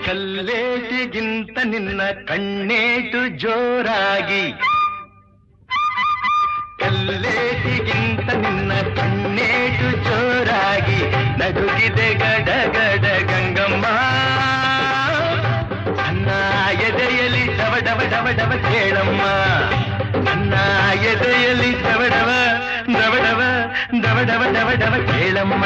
ಕಲ್ಲೇಟಿಗಿಂತ ನಿನ್ನ ಕಣ್ಣೇಟು ಜೋರಾಗಿ, ಕಲ್ಲೇಟಿಗಿಂತ ನಿನ್ನ ಕಣ್ಣೇಟು ಜೋರಾಗಿ ನಡುಗಿದೆ ಗಡಗಡ ಗಂಗಮ್ಮ. ನನ್ನ ಎದೆಯಲ್ಲಿ ಡವ ಡವ ಡವ ಡವ ಕೇಳಮ್ಮ, ನನ್ನ ಎದೆಯಲ್ಲಿ ಡವ ಡವ ಡವ ಡವ ಡವ ಡವ ಡವ ಡವ ಕೇಳಮ್ಮ.